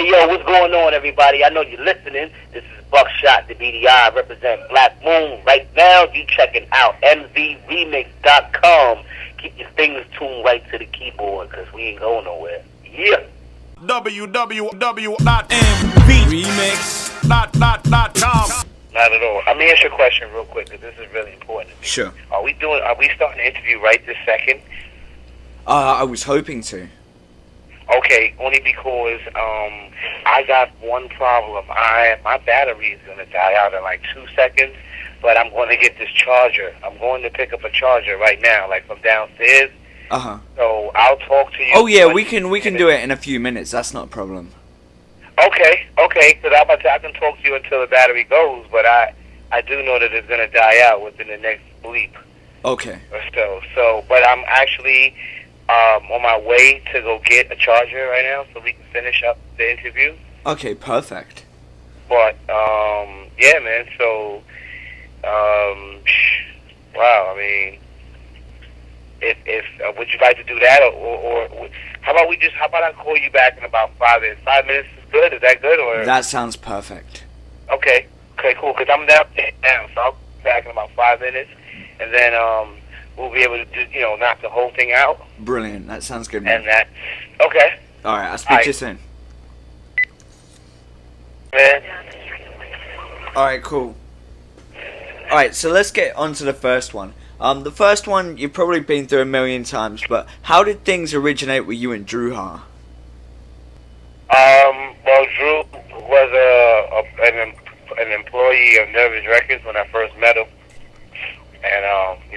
yo, what's going on, everybody? I know you're listening. This is Buckshot, the BDI, represent Black Moon. Right now, you checking out MVRemix.com. Keep your fingers tuned right to the keyboard, because we ain't going nowhere. Yeah. www.mvremix.com. Not at all. Let me ask you a question real quick, because this is really important. Sure. Are we starting the interview right this second? I was hoping to. Okay, only because I got one problem. My battery is going to die out in like 2 seconds, but I'm going to get this charger. I'm going to pick up a charger right now, like from downstairs. So I'll talk to you. Oh yeah, we can do it in a few minutes. That's not a problem. Okay, because I can talk to you until the battery goes, but I do know that it's going to die out within the next bleep. Okay. Or so. But I'm actually on my way to go get a charger right now so we can finish up the interview. Okay, perfect. But, yeah, man, so, wow, I mean, if would you like to do that, or how about I call you back in about 5 minutes? 5 minutes is good? Is that good, or? That sounds perfect. Okay, cool, because I'm down, so I'll be back in about 5 minutes, and then, we'll be able to do, knock the whole thing out. Brilliant. That sounds good, man. And that, okay. All right, I'll speak to you soon. Man. All right, cool. All right, so let's get on to the first one. The first one you've probably been through a million times, but how did things originate with you and Drew Ha? Well, Drew was an employee of Nervous Records when I first met him. And,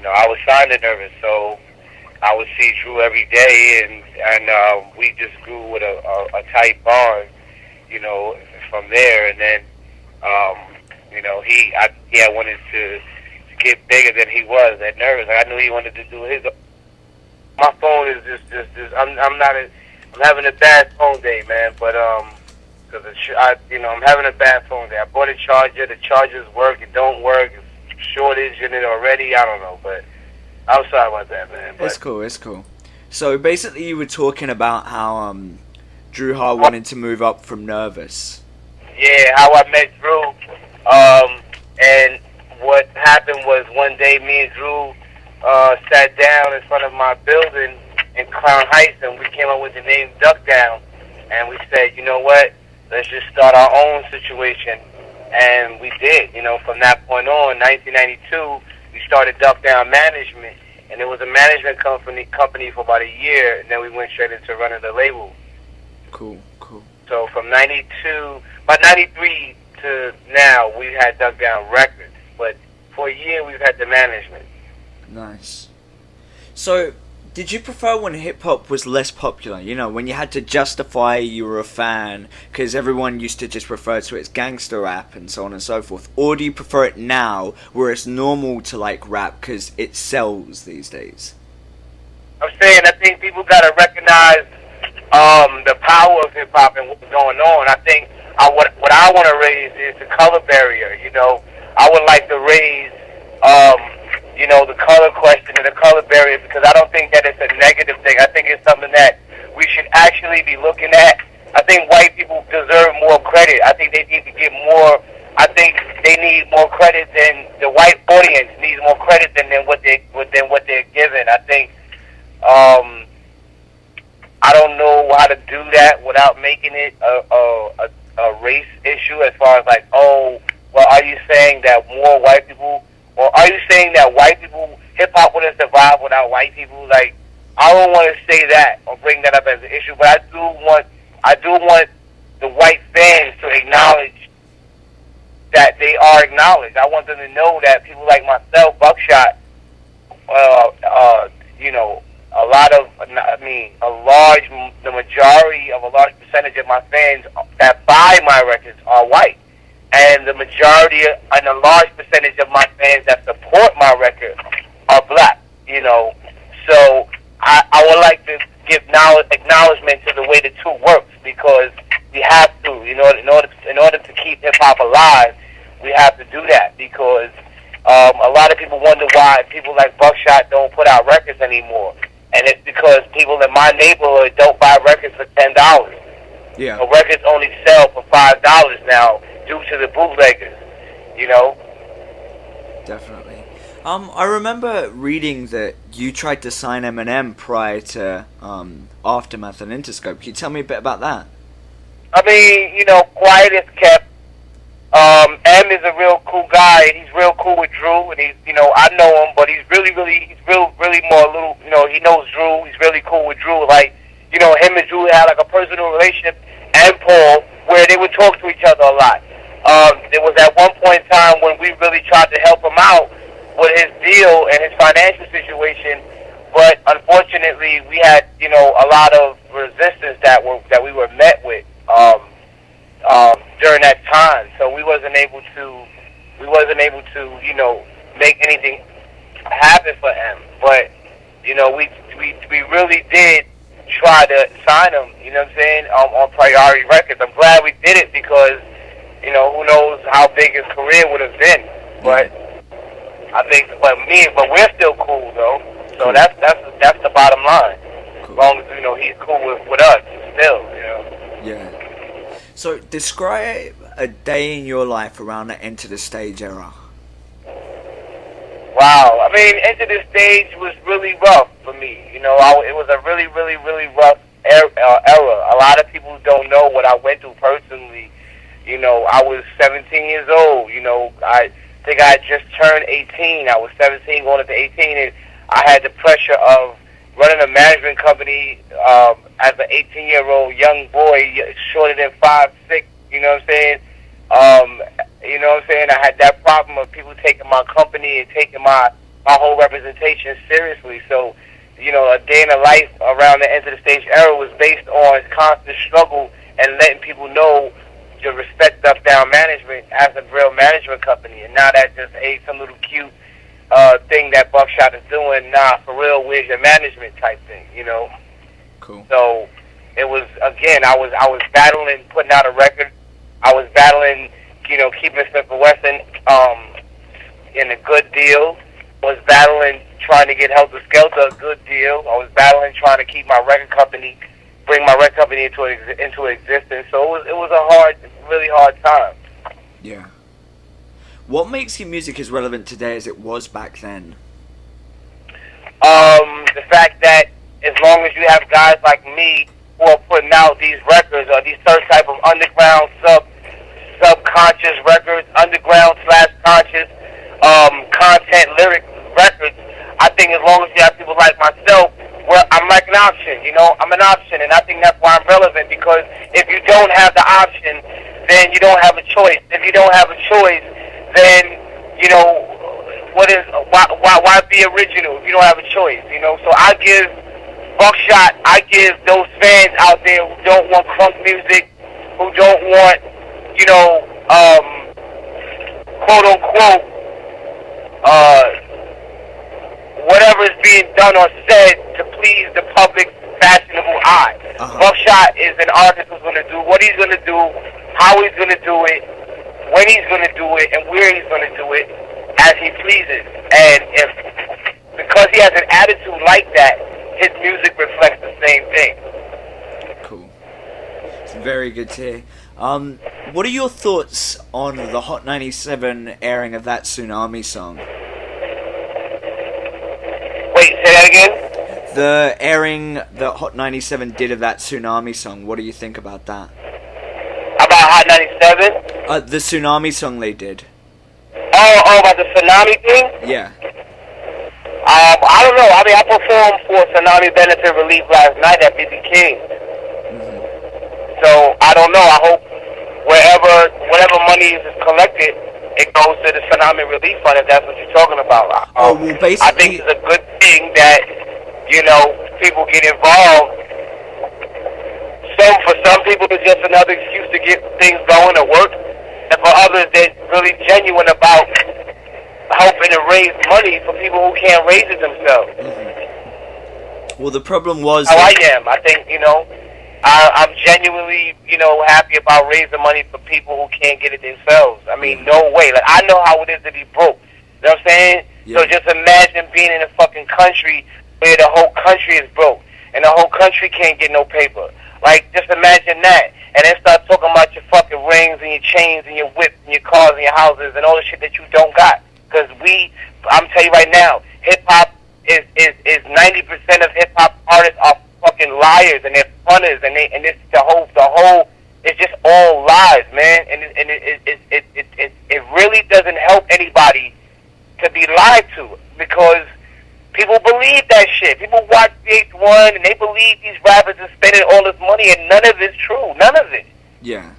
I was signed to Nervous, so I would see Drew every day, and we just grew with a tight bond, from there. And then, I wanted to get bigger than he was at Nervous. I knew he wanted to do his. My phone is just I'm having a bad phone day, man, but, because I'm having a bad phone day. I bought a charger, the chargers work, it don't work, shortage in it already, I don't know, but I'm sorry about that, man. But It's cool. So basically you were talking about how Drew Ha wanted to move up from Nervous. Yeah, how I met Drew, and what happened was one day me and Drew sat down in front of my building in Crown Heights, and we came up with the name Duck Down, and we said, you know what, let's just start our own situation. And we did, from that point on, 1992, we started Duck Down Management, and it was a management company for about a year, and then we went straight into running the label. Cool. So from 93 to now, we've had Duck Down Records, but for a year, we've had the management. Nice. So, did you prefer when hip-hop was less popular? When you had to justify you were a fan, because everyone used to just refer to it as gangster rap and so on and so forth. Or do you prefer it now, where it's normal to like rap because it sells these days? I'm saying, I think people got to recognize the power of hip-hop and what's going on. I think what I want to raise is the color barrier, I would like to raise... the color question and the color barrier, because I don't think that it's a negative thing. I think it's something that we should actually be looking at. I think white people deserve more credit. I think they need to get more. I think they need more credit than the white audience needs more credit than what they're given. I think I don't know how to do that without making it a race issue, as far as like, oh, well, are you saying that more white people? Or are you saying that white people, hip-hop wouldn't survive without white people? Like, I don't want to say that or bring that up as an issue, but I do want the white fans to acknowledge that they are acknowledged. I want them to know that people like myself, Buckshot, the majority of a large percentage of my fans that buy my records are white. And the majority and a large percentage of my fans that support my record are black, So I would like to give acknowledgement to the way the two works, because we have to, in order to keep hip-hop alive, we have to do that, because a lot of people wonder why people like Buckshot don't put out records anymore. And it's because people in my neighborhood don't buy records for $10. Yeah. So records only sell for $5 now due to the bootleggers. You know. Definitely. I remember reading that you tried to sign Eminem prior to Aftermath and Interscope. Can you tell me a bit about that? I mean, you know, quiet is kept. M is a real cool guy. He's real cool with Drew, and he's, you know, I know him, but he's really more a little, you know, he knows Drew. He's really cool with Drew. Like, you know, him and Drew had like a personal relationship, and Paul, where they would talk to each other a lot. There was at one point in time when we really tried to help him out with his deal and his financial situation, but unfortunately we had, you know, a lot of resistance that we were met with during that time. So we wasn't able to, you know, make anything happen for him. But, you know, we really did try to sign him, you know what I'm saying, on Priority Records. I'm glad we did it because, you know, who knows how big his career would have been. But I think, but we're still cool though. So that's the bottom line. As long as, you know, he's cool with us still, you know. Yeah. So describe a day in your life around the Enta Da Stage era. Wow. I mean, Enta Da Stage was really rough for me. You know, it was a really rough era. A lot of people don't know what I went through personally. You know, I was 17 years old. You know, I think I had just turned 18. I was 17 going into 18, and I had the pressure of running a management company as an 18-year-old young boy, shorter than 5'6", you know what I'm saying? You know what I'm saying? I had that problem of people taking my company and taking my whole representation seriously. So, you know, a day in the life around the Enta Da Stage era was based on constant struggle and letting people know to respect up-down management as a real management company, and not as just some little cute thing that Buckshot is doing. Nah, for real, where's your management type thing, you know? Cool. So it was, again, I was battling putting out a record. I was battling, you know, keeping Smith & Wesson in a good deal. I was battling trying to get Helter Skelter a good deal. I was battling trying to keep my record company, bring my record company into existence. So it was a really hard time. Yeah. What makes your music as relevant today as it was back then? The fact that as long as you have guys like me who are putting out these records or these certain type of underground subconscious records, underground / conscious content lyric records, I think as long as you have people like myself, I'm like an option, you know, I'm an option, and I think that's why I'm relevant, because if you don't have the option, then you don't have a choice. If you don't have a choice, then, you know, why be original if you don't have a choice, you know? So I give Buckshot, I give those fans out there who don't want crunk music, who don't want, you know, quote unquote, whatever is being done or said to please the public fashionable eye. Buckshot is an artist who's going to do what he's going to do, how he's going to do it, when he's going to do it, and where he's going to do it, as he pleases. And because he has an attitude like that, his music reflects the same thing. Cool. It's very good to hear. What are your thoughts on the Hot 97 airing of that Tsunami song? Wait, say that again? The airing that Hot 97 did of that Tsunami song, what do you think about that? About Hot 97? The Tsunami song they did. Oh, about the Tsunami thing? Yeah. I don't know. I mean, I performed for Tsunami Benefit Relief last night at B.C.C. So, I don't know. I hope whatever money is collected, it goes to the Tsunami Relief Fund, if that's what you're talking about. Well, basically, I think it's a good thing that, you know, people get involved. For some people, it's just another excuse to get things going or work. And for others, they're really genuine about helping to raise money for people who can't raise it themselves. Well, the problem was... How I am. I think, you know, I'm genuinely, you know, happy about raising money for people who can't get it themselves. I mean, no way. Like, I know how it is to be broke. You know what I'm saying? Yeah. So just imagine being in a fucking country where the whole country is broke and the whole country can't get no paper. Like, just imagine that. and then start talking about your fucking rings and your chains and your whips and your cars and your houses and all the shit that you don't got. Because I'm telling you right now, hip hop is 90% of hip hop artists are fucking liars and they're funners and it's the whole it's just all lies, man. And it really doesn't help anybody to be lied to, because people believe that shit. People watch VH1 and they believe these rappers are spending all this money, and none of it's true. None of it. Yeah.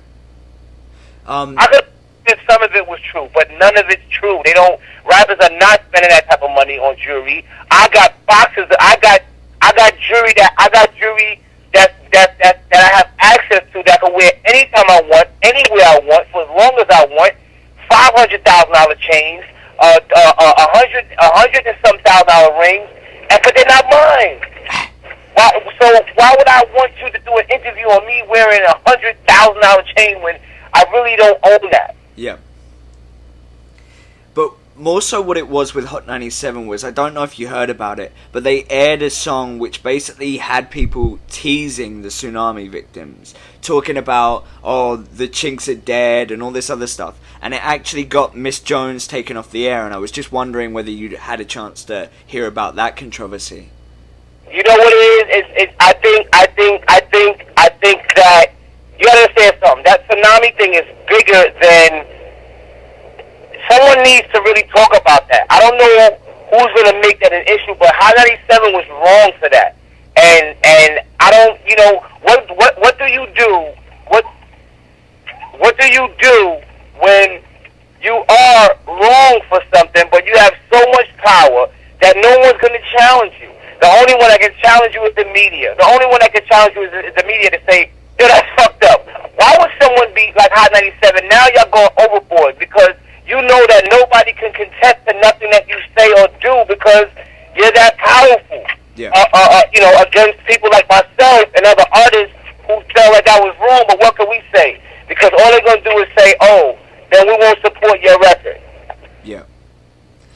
I could say some of it was true, but none of it's true. Rappers are not spending that type of money on jewelry. I got boxes. I got jewelry that I have access to, that I can wear anytime I want, anywhere I want, for as long as I want. $500,000 chains, $100 and some $1,000 rings, but they're not mine. Why would I want you to do an interview on me wearing a $100,000 chain when I really don't own that? Yeah. But more so what it was with Hot 97 was, I don't know if you heard about it, but they aired a song which basically had people teasing the tsunami victims, talking about, oh, the chinks are dead and all this other stuff, and it actually got Miss Jones taken off the air, and I was just wondering whether you had a chance to hear about that controversy. You know what it is? I think that you gotta understand something. That tsunami thing is bigger than. Someone needs to really talk about that. I don't know who's gonna make that an issue, but High 97 was wrong for that. And I don't, what do you do? What do you do when you are wrong for something, but you have so much power that no one's gonna challenge you? The only one that can challenge you is the media. The only one that can challenge you is the media to say, yo, that's fucked up. Why would someone be like Hot 97? Now y'all going overboard, because you know that nobody can contest to nothing that you say or do, because you're that powerful. Yeah. Against people like myself and other artists who felt like that was wrong. But what can we say? Because all they're gonna do is say, "Oh, then we won't support your record." Yeah.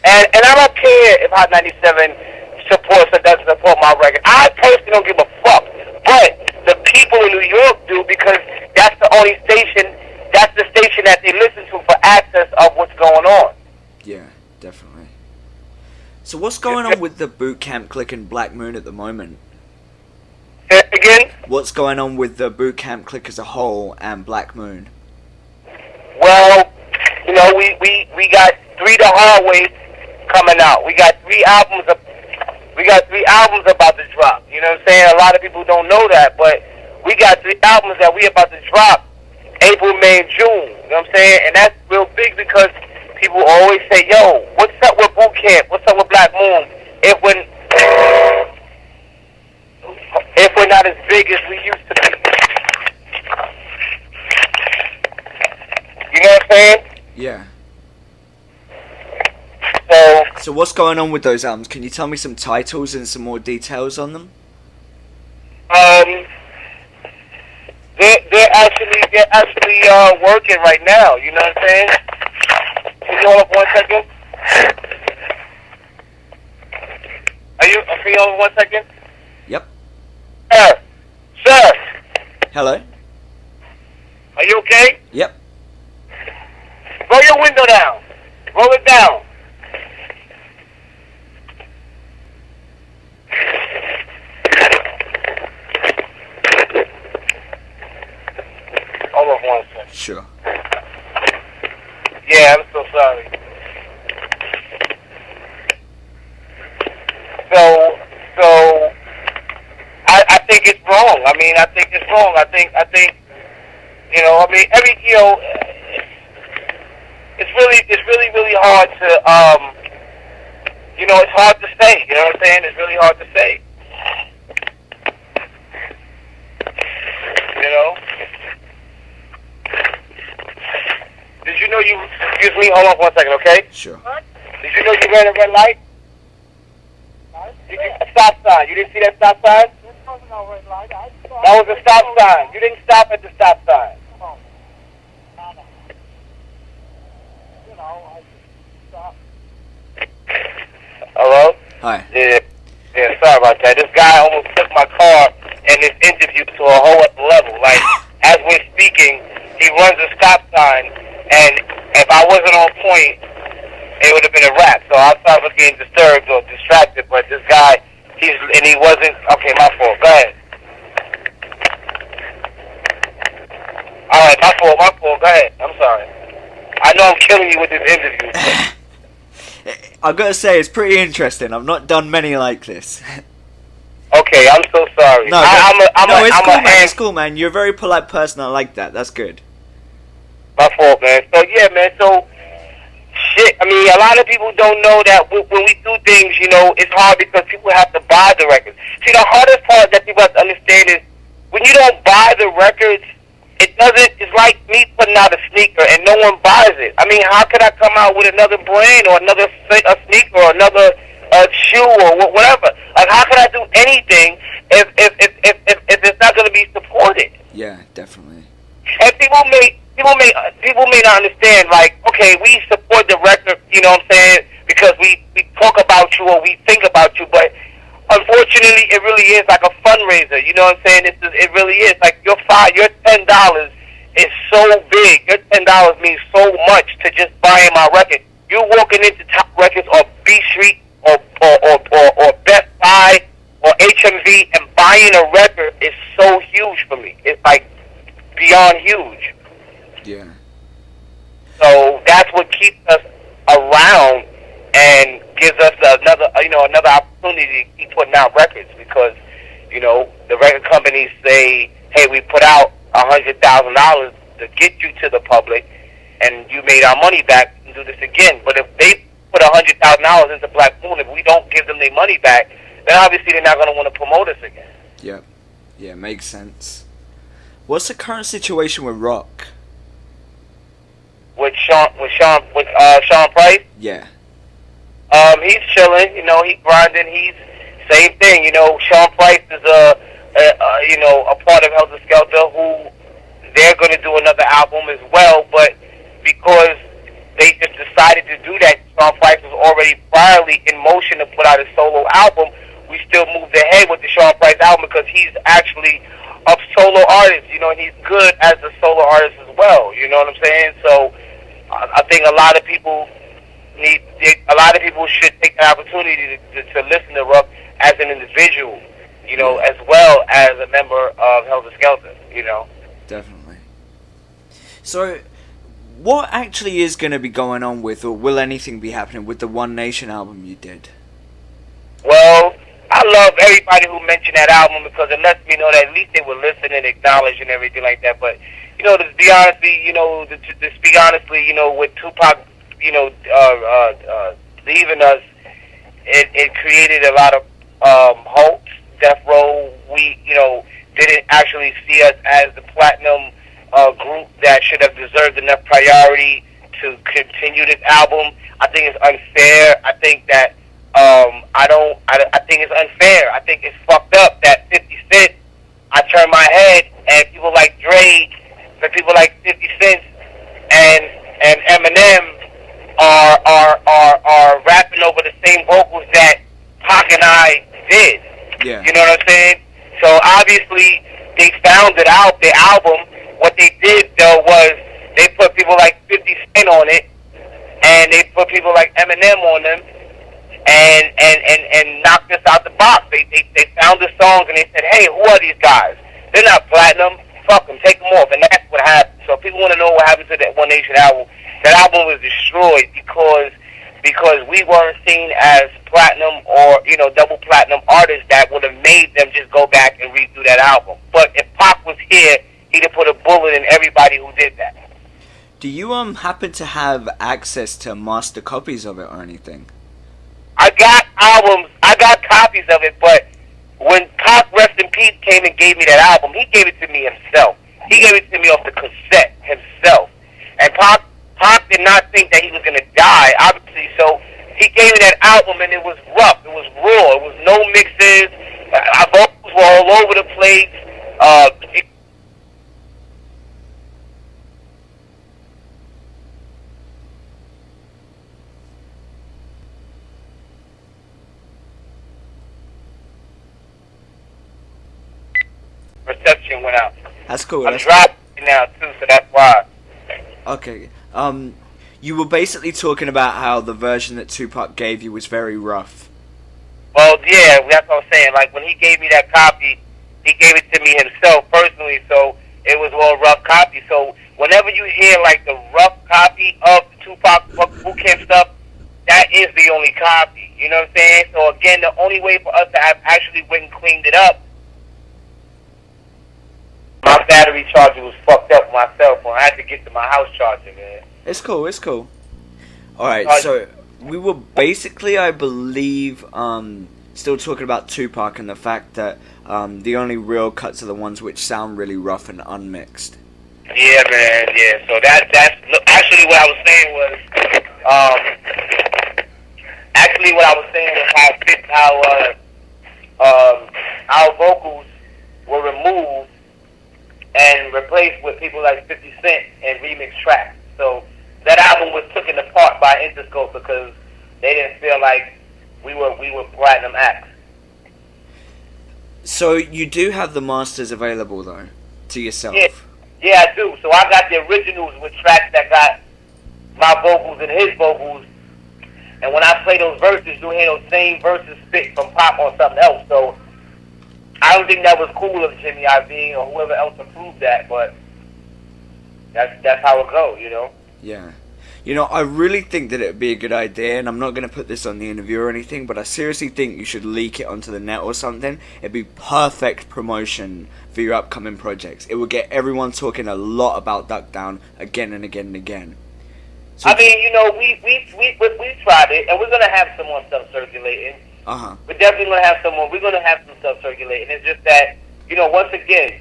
And I don't care if Hot 97 supports or doesn't support my record. I personally don't give a fuck. But the people in New York do, because that's the only station. That's the station that they listen to for access of what's going on. Yeah, definitely. So what's going on with the Boot Camp Clique and Black Moon at the moment? Say it again? What's going on with the Boot Camp Clique as a whole and Black Moon? Well, we got 3 The Hard Way coming out. We got 3 albums. We got 3 albums about to drop. You know what I'm saying? A lot of people don't know that, but we got 3 albums that we about to drop April, May, and June. You know what I'm saying? And that's real big, because people always say, yo, what's up with Boot Camp? What's up with Black Moon? If we're not as big as we used to be. You know what I'm saying? Yeah. So what's going on with those albums? Can you tell me some titles and some more details on them? They're actually working right now. You know what I'm saying? Can you hold up 1 second? Can you hold up 1 second? Yep. Sir. Hello. Are you okay? Yep. Roll your window down. Roll it down. Hold on 1 second. Sure. Yeah, I'm so sorry. So I think it's wrong. I think it's wrong. I think it's really hard to it's hard to say. You know what I'm saying? It's really hard to say. You know? Did you know excuse me, hold on 1 second, okay? Sure. Did you know you ran a red light? A stop sign. You didn't see that stop sign? That was a stop sign. You didn't stop at the stop sign. Hello? Hi. Yeah, sorry about that. This guy almost took my car and this interview to a whole other level. Like, as he runs a stop sign, and if I wasn't on point, it would have been a wrap. So I thought I was getting disturbed or distracted, but this guy, he wasn't. Okay, my fault. Go ahead. All right, my fault. Go ahead. I'm sorry. I know I'm killing you with this interview. I've got to say, it's pretty interesting. I've not done many like this. Okay, I'm so sorry. No, it's cool, man. It's cool, man. You're a very polite person. I like that. That's good. My fault, man. So, yeah, man. So, shit. I mean, a lot of people don't know that when we do things, you know, it's hard because people have to buy the records. See, the hardest part that people have to understand is when you don't buy the records, it's like me putting out a sneaker and no one buys it. I mean, how could I come out with another brand or another sneaker or another shoe or whatever? Like, how could I do anything if it's not going to be supported? Yeah, definitely. And people may not understand. Like, okay, we support the record. You know what I'm saying? Because we talk about you or we think about you, but unfortunately, it really is like a fundraiser. You know what I'm saying? It really is. Like your $10 is so big. Your $10 means so much to just buying my record. You walking into Top Records or B Street or Best Buy or HMV and buying a record is so huge for me. It's like beyond huge. Yeah. So that's what keeps us around and gives us another opportunity to keep putting out records because, you know, the record companies say, hey, we put out $100,000 to get you to the public and you made our money back and do this again. But if they put $100,000 into Black Moon, if we don't give them their money back, then obviously they're not going to want to promote us again. Yep. Yeah, makes sense. What's the current situation with Rock? With Sean Price? Yeah. He's chilling, you know, he's grinding, he's same thing, you know, Sean Price is a part of Helter Skelter who they're going to do another album as well, but because they just decided to do that, Sean Price was already priorly in motion to put out a solo album, we still moved ahead with the Sean Price album because he's actually a solo artist, you know, and he's good as a solo artist as well, you know what I'm saying? So I think a lot of people should take the opportunity to listen to Ruck as an individual, you know, as well as a member of Helter Skelter, you know. Definitely. So, what actually is going to be going on with, or will anything be happening with the One Nation album you did? Well, I love everybody who mentioned that album because it lets me know that at least they were listening, acknowledged, and everything like that. But, you know, to speak honestly, you know, with Tupac, you know, leaving us, it created a lot of hopes. Death Row, we, you know, didn't actually see us as the platinum group that should have deserved enough priority to continue this album. I think it's unfair. I think that I think it's unfair. I think it's fucked up that 50 Cent, I turn my head and people like Dre, and people like 50 Cent and Eminem are rapping over the same vocals that Pac and I did. Yeah. You know what I'm saying? So obviously they founded out the album. What they did though was they put people like 50 Cent on it, and they put people like Eminem on them, and knocked us out the box. They found the songs and they said, hey, who are these guys? They're not platinum. Fuck them. Take them off. And that's what happened. So if people want to know what happened to that One Nation album, that album was destroyed because we weren't seen as platinum or, you know, double platinum artists that would have made them just go back and redo that album. But if Pac was here, he'd have put a bullet in everybody who did that. Do you happen to have access to master copies of it or anything? I got albums, I got copies of it, but when Pac, rest in peace, came and gave me that album, he gave it to me himself. He gave it to me off the cassette himself. And Pac did not think that he was going to die, obviously, so he gave me that album, and it was rough. It was raw. It was no mixes. Our vocals were all over the place. Reception went out. That's cool. I'm driving now, too, so that's why. Okay. You were basically talking about how the version that Tupac gave you was very rough. Well, yeah, that's what I'm saying. Like, when he gave me that copy, he gave it to me himself personally, so it was all rough copy. So whenever you hear, like, the rough copy of the Tupac boot camp stuff, that is the only copy. You know what I'm saying? So, again, the only way for us to have actually went and cleaned it up, my battery charger was fucked up with my cell phone. I had to get to my house charger, man. It's cool, it's cool. Alright, so we were basically, I believe, still talking about Tupac and the fact that the only real cuts are the ones which sound really rough and unmixed. Yeah, man, yeah. So that's actually what I was saying was, how our vocals were removed and replaced with people like 50 Cent and remix tracks. So that album was taken apart by Interscope because they didn't feel like we were platinum acts. So you do have the masters available though to yourself? Yeah, I do. So I got the originals with tracks that got my vocals and his vocals. And when I play those verses, you'll hear those same verses spit from Pop on something else. So I don't think that was cool of Jimmy Iovine or whoever else approved that, but that's how it goes, you know? Yeah. You know, I really think that it would be a good idea, and I'm not going to put this on the interview or anything, but I seriously think you should leak it onto the net or something. It'd be perfect promotion for your upcoming projects. It would get everyone talking a lot about Duck Down again and again and again. So, I mean, you know, we tried it, and we're going to have some more stuff circulating. We're definitely going to have some more. We're going to have some stuff circulating. It's just that, you know, once again,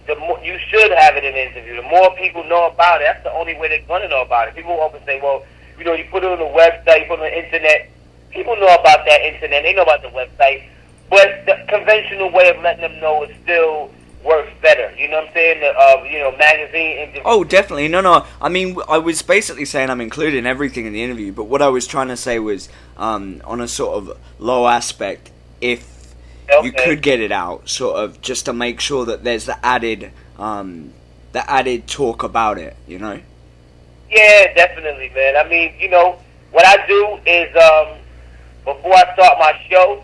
the more, you should have it in an interview. The more people know about it, that's the only way they're going to know about it. People often say, well, you know, you put it on the website, you put it on the internet. People know about that internet. They know about the website. But the conventional way of letting them know is still works better. You know what I'm saying? You know, magazine interview. Oh, definitely. No. I mean, I was basically saying I'm including everything in the interview, but what I was trying to say was on a sort of low aspect, if you could get it out, sort of, just to make sure that there's the added talk about it, you know? Yeah, definitely, man. I mean, you know, what I do is, before I start my show,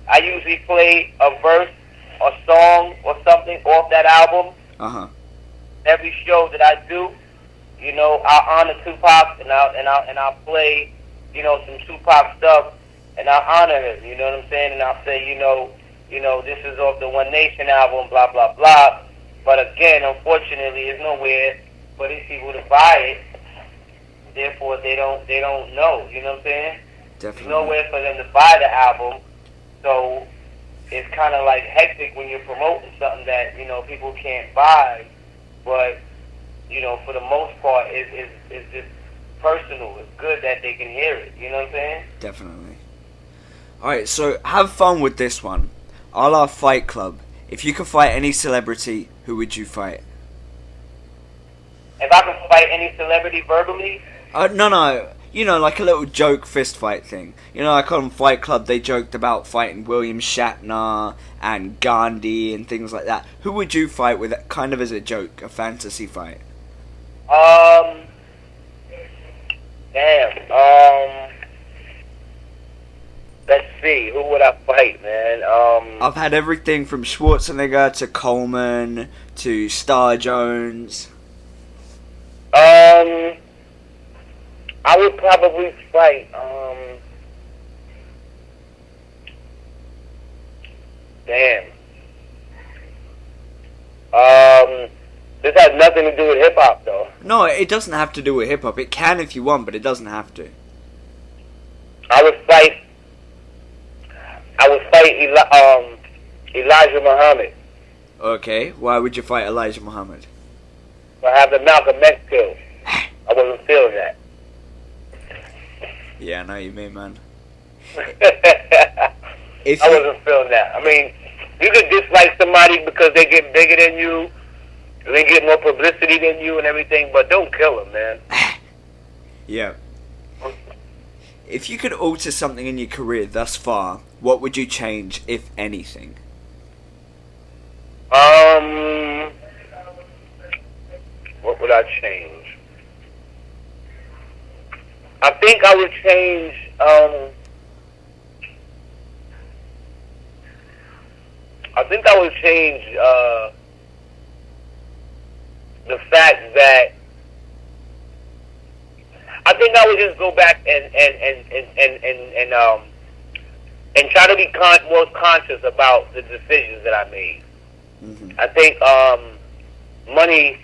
I usually play a verse, a song, or something off that album. Every show that I do, you know, I'll honor Tupac, and I'll play, you know, some Tupac stuff, and I'll honor him, you know what I'm saying? And I'll say, you know, this is off the One Nation album, blah, blah, blah. But again, unfortunately, it's nowhere for these people to buy it. Therefore, they don't know, you know what I'm saying? Definitely. There's nowhere for them to buy the album. So it's kind of like hectic when you're promoting something that, you know, people can't buy. But, you know, for the most part, it's just personal. It's good that they can hear it, you know what I'm saying? Definitely. Alright, so have fun with this one. A la Fight Club. If you could fight any celebrity, who would you fight? If I could fight any celebrity verbally? No. You know, like a little joke fist fight thing. You know, like on Fight Club, they joked about fighting William Shatner and Gandhi and things like that. Who would you fight with, kind of as a joke, a fantasy fight? Let's see, who would I fight, man? I've had everything from Schwarzenegger to Coleman to Star Jones. I would probably fight, this has nothing to do with hip-hop, though. No, it doesn't have to do with hip-hop. It can if you want, but it doesn't have to. I would fight Elijah Muhammad. Okay, why would you fight Elijah Muhammad? I have the Malcolm X kill. I wasn't feeling that. Yeah, I know what you mean, man. I wasn't feeling that. I mean, you could dislike somebody because they get bigger than you, they get more publicity than you and everything, but don't kill them, man. Yeah. If you could alter something in your career thus far, what would you change, if anything? What would I change? I think I would change. I think I would change the fact that I think I would just go back and try to be more conscious about the decisions that I made. Mm-hmm. I think money.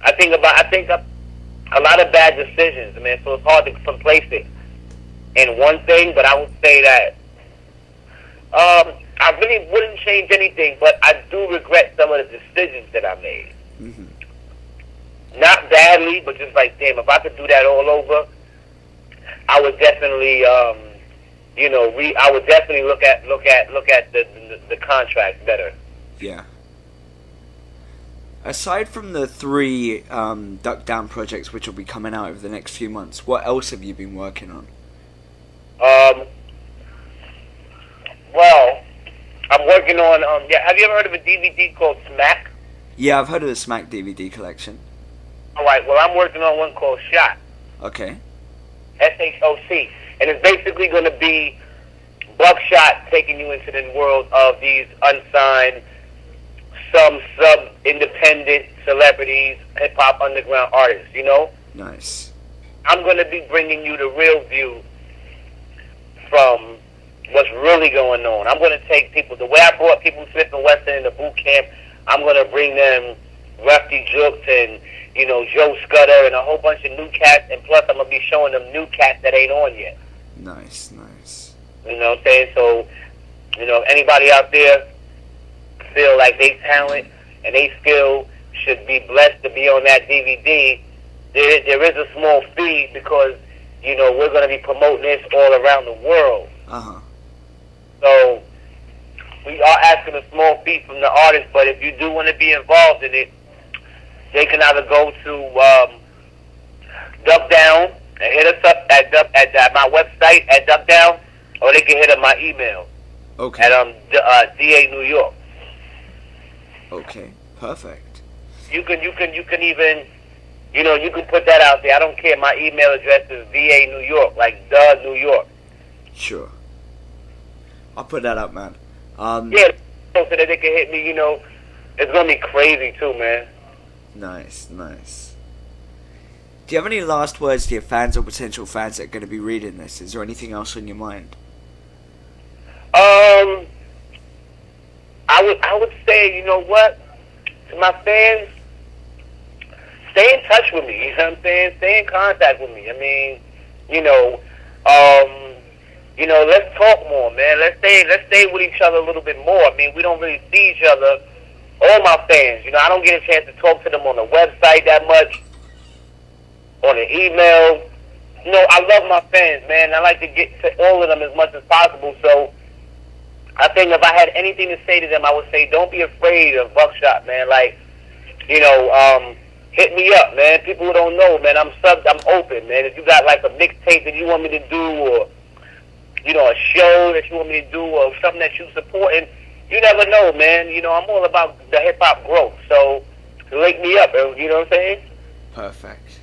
I think a lot of bad decisions, man. So it's hard to place it in one thing. But I would say that I really wouldn't change anything, but I do regret some of the decisions that I made. Mm-hmm. Not badly, but just like, damn, if I could do that all over, I would definitely, I would definitely look at the contract better. Yeah. Aside from the 3 Duck Down projects which will be coming out over the next few months, what else have you been working on? Well, I'm working on, have you ever heard of a DVD called Smack? Yeah, I've heard of the Smack DVD collection. Alright, well, I'm working on one called Shot. Okay. SHOC. And it's basically going to be Buckshot taking you into the world of these unsigned, some sub-independent celebrities, hip-hop underground artists, you know? Nice. I'm going to be bringing you the real view from what's really going on. I'm going to take people, the way I brought people Smith and Wesson in the boot camp, I'm going to bring them Rusty Jukes and, Joe Scudder and a whole bunch of new cats, and plus I'm going to be showing them new cats that ain't on yet. Nice, nice. You know what I'm saying? So, if anybody out there feel like they talent and they skill should be blessed to be on that DVD, there is a small fee because, we're going to be promoting this all around the world. Uh-huh. So, we are asking a small fee from the artist, but if you do want to be involved in it, they can either go to Duck Down and hit us up at my website at Duck Down, or they can hit up my email. Okay. At DA New York. Okay, perfect. You can even, you can put that out there. I don't care. My email address is VA New York, like the New York. Sure. I'll put that up, man. Yeah, so that they can hit me. It's gonna be crazy too, man. Nice, nice. Do you have any last words to your fans or potential fans that are going to be reading this? Is there anything else on your mind? I would say, you know what, to my fans, stay in touch with me. You know what I'm saying? Stay in contact with me. I mean, let's talk more, man. Let's stay with each other a little bit more. I mean, we don't really see each other. All my fans, I don't get a chance to talk to them on the website that much, on the email. I love my fans, man. I like to get to all of them as much as possible. So I think if I had anything to say to them, I would say, don't be afraid of Buckshot, man. Like, hit me up, man. People who don't know, man, I'm open, man. If you got like a mixtape that you want me to do, or a show that you want me to do, or something that you supporting, you never know, man. I'm all about the hip hop growth. So link me up, you know what I'm saying? Perfect.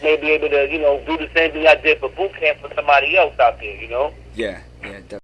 May be able to, do the same thing I did for boot camp for somebody else out there, Yeah, definitely.